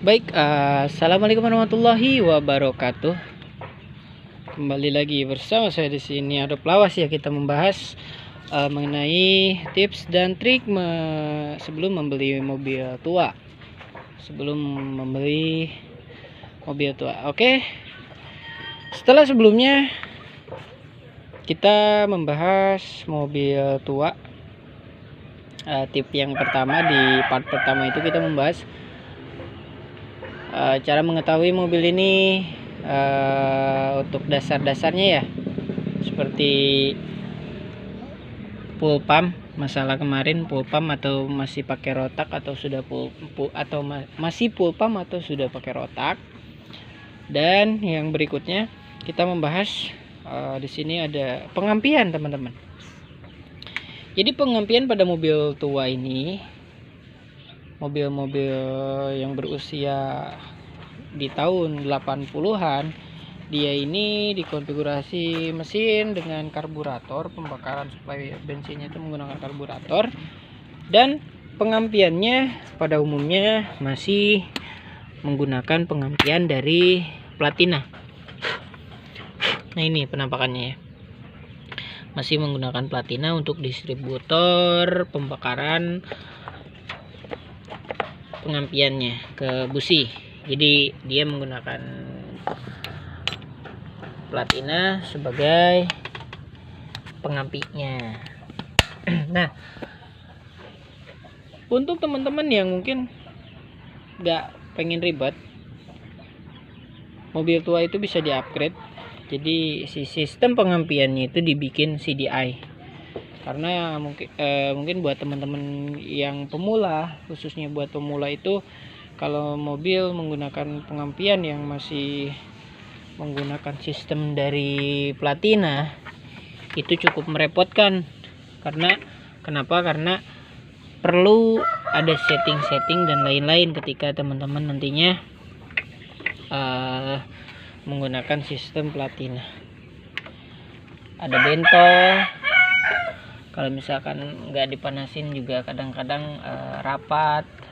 Baik, assalamualaikum warahmatullahi wabarakatuh. Kembali lagi bersama saya di sini ada Lawas ya. Kita membahas mengenai tips dan trik sebelum membeli mobil tua. Oke. Sebelumnya kita membahas mobil tua. Tip yang pertama di part pertama itu kita membahas cara mengetahui mobil ini untuk dasar-dasarnya ya, seperti full pump. Masalah kemarin full pump atau masih pakai rotak, atau sudah masih full pump atau sudah pakai rotak. Dan yang berikutnya kita membahas di sini ada pengampian, teman-teman. Jadi pengampian pada mobil tua ini, mobil-mobil yang berusia di tahun 80-an, dia ini dikonfigurasi mesin dengan karburator pembakaran supaya bensinnya itu menggunakan karburator, dan pengampiannya pada umumnya masih menggunakan pengampian dari platina. Nah, ini penampakannya ya. Masih menggunakan platina untuk distributor pembakaran pengampiannya ke busi. Jadi dia menggunakan platina sebagai pengampinya. Nah, untuk teman-teman yang mungkin nggak pengen ribet, mobil tua itu bisa di-upgrade. Jadi si sistem pengampiannya itu dibikin CDI. Karena mungkin buat teman-teman yang pemula, khususnya buat pemula itu, kalau mobil menggunakan pengampian yang masih menggunakan sistem dari platina, itu cukup merepotkan. Kenapa? Karena perlu ada setting-setting dan lain-lain ketika teman-teman nantinya menggunakan sistem platina. Ada bentol, kalau misalkan nggak dipanasin juga kadang-kadang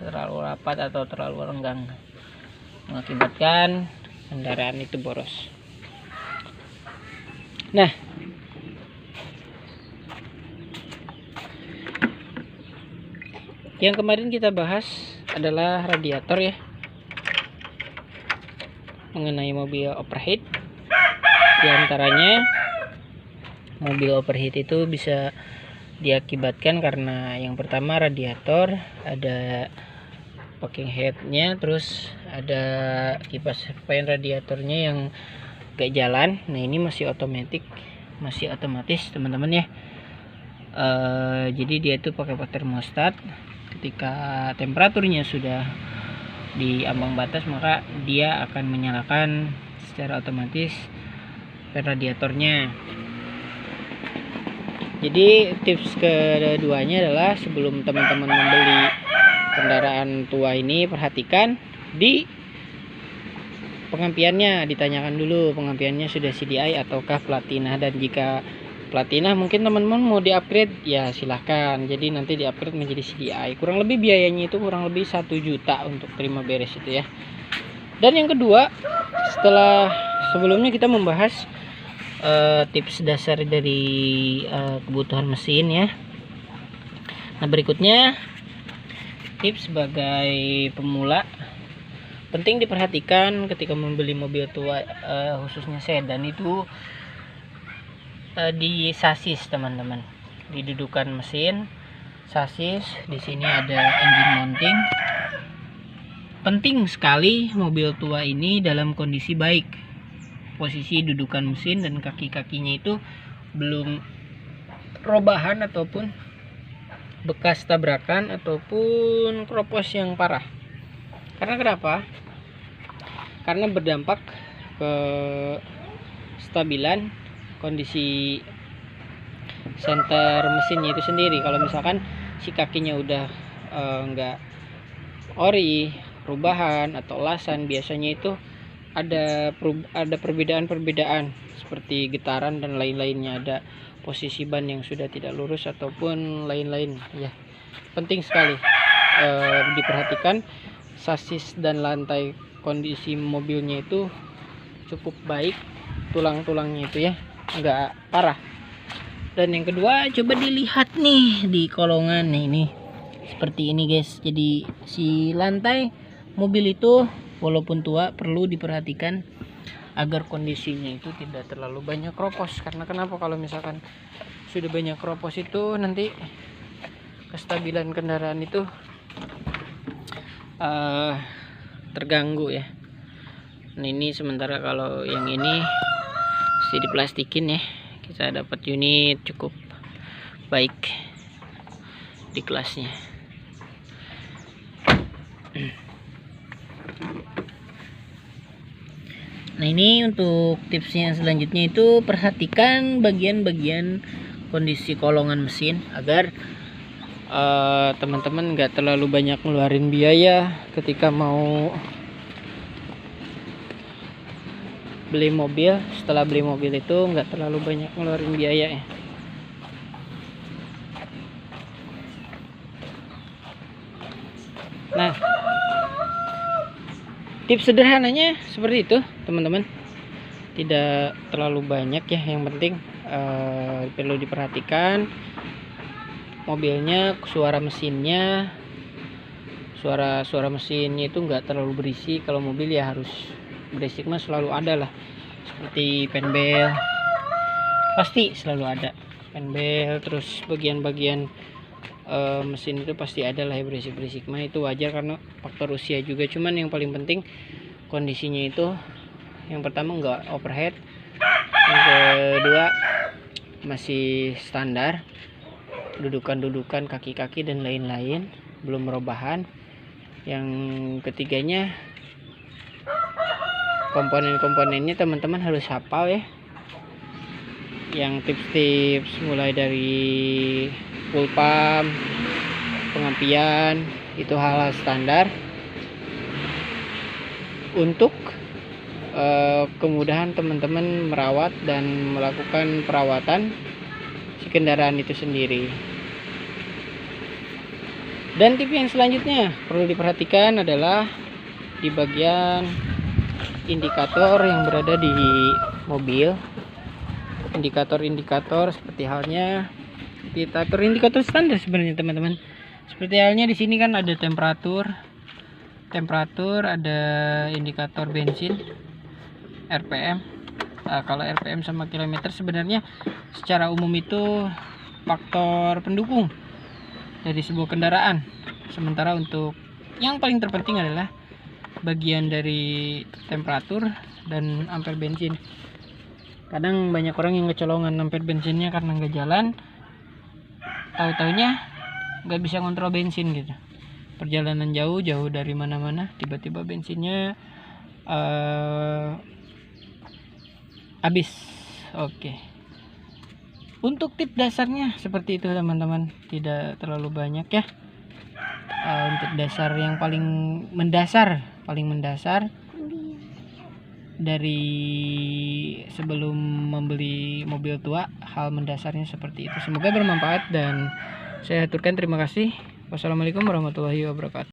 terlalu rapat atau terlalu renggang, mengakibatkan kendaraan itu boros. Nah, yang kemarin kita bahas adalah radiator ya, mengenai mobil overheat. Di antaranya mobil overheat itu bisa diakibatkan karena yang pertama radiator ada packing headnya, terus ada kipas fan radiatornya yang gak jalan. Nah, ini masih otomatis teman-teman ya. Jadi dia itu pakai termostat. Ketika temperaturnya sudah di ambang batas, maka dia akan menyalakan secara otomatis fan radiatornya. Jadi tips keduanya adalah sebelum teman-teman membeli kendaraan tua ini, perhatikan di pengampiannya, ditanyakan dulu pengampiannya sudah CDI ataukah platina. Dan jika platina mungkin teman-teman mau di-upgrade ya silahkan, jadi nanti di-upgrade menjadi CDI. Kurang lebih biayanya itu kurang lebih 1 juta untuk terima beres itu ya. Dan yang kedua, sebelumnya kita membahas tips dasar dari kebutuhan mesin ya. Nah, berikutnya tips sebagai pemula, penting diperhatikan ketika membeli mobil tua, khususnya sedan itu, di sasis teman-teman, di dudukan mesin sasis. Di sini ada engine mounting. Penting sekali mobil tua ini dalam kondisi baik. Posisi dudukan mesin dan kaki-kakinya itu belum robahan ataupun bekas tabrakan ataupun kropos yang parah. Karena kenapa? Karena berdampak ke stabilan kondisi senter mesinnya itu sendiri. Kalau misalkan si kakinya udah enggak ori, perubahan atau lasan, biasanya itu ada perbedaan seperti getaran dan lain-lainnya, ada posisi ban yang sudah tidak lurus ataupun lain-lain ya. Penting sekali diperhatikan sasis dan lantai kondisi mobilnya itu cukup baik, tulang-tulangnya itu ya nggak parah. Dan yang kedua, coba dilihat nih di kolongan nih, ini seperti ini guys. Jadi si lantai mobil itu walaupun tua perlu diperhatikan agar kondisinya itu tidak terlalu banyak keropos. Karena kenapa, kalau misalkan sudah banyak keropos itu nanti kestabilan kendaraan itu terganggu ya. Nah ini sementara kalau yang ini mesti diplastikin ya, kita dapat unit cukup baik di kelasnya. Nah ini untuk tipsnya selanjutnya itu perhatikan bagian-bagian kondisi kolongan mesin agar teman-teman nggak terlalu banyak ngeluarin biaya ketika mau beli mobil. Setelah beli mobil itu nggak terlalu banyak ngeluarin biaya ya. Nah tips sederhananya seperti itu teman-teman, tidak terlalu banyak ya, yang penting perlu diperhatikan mobilnya, suara mesinnya itu nggak terlalu berisik. Kalau mobil ya harus berisik mah selalu ada lah, seperti penbel pasti selalu ada penbel, terus bagian-bagian mesin itu pasti ada lah ya berisik-berisik mah, itu wajar karena faktor usia juga. Cuman yang paling penting kondisinya itu yang pertama nggak overhead, yang kedua masih standar dudukan kaki-kaki dan lain-lain, belum merobahan. Yang ketiganya komponen-komponennya teman-teman harus hafal ya, yang tips-tips mulai dari full pump, pengampian, itu hal-hal standar untuk kemudahan teman-teman merawat dan melakukan perawatan si kendaraan itu sendiri. Dan tip yang selanjutnya perlu diperhatikan adalah di bagian indikator yang berada di mobil. Indikator seperti halnya indikator standar sebenarnya teman-teman. Seperti halnya di sini kan ada temperatur, ada indikator bensin, RPM. Nah, kalau RPM sama kilometer sebenarnya secara umum itu faktor pendukung dari sebuah kendaraan. Sementara untuk yang paling terpenting adalah bagian dari temperatur dan ampere bensin. Kadang banyak orang yang kecolongan ampere bensinnya karena nggak jalan, tahu-taunya nggak bisa ngontrol bensin gitu. Perjalanan jauh dari mana-mana, tiba-tiba bensinnya habis. Oke. Untuk tip dasarnya seperti itu teman-teman, tidak terlalu banyak ya. Untuk dasar yang paling mendasar dari sebelum membeli mobil tua, hal mendasarnya seperti itu. Semoga bermanfaat dan saya aturkan terima kasih. Wassalamualaikum warahmatullahi wabarakatuh.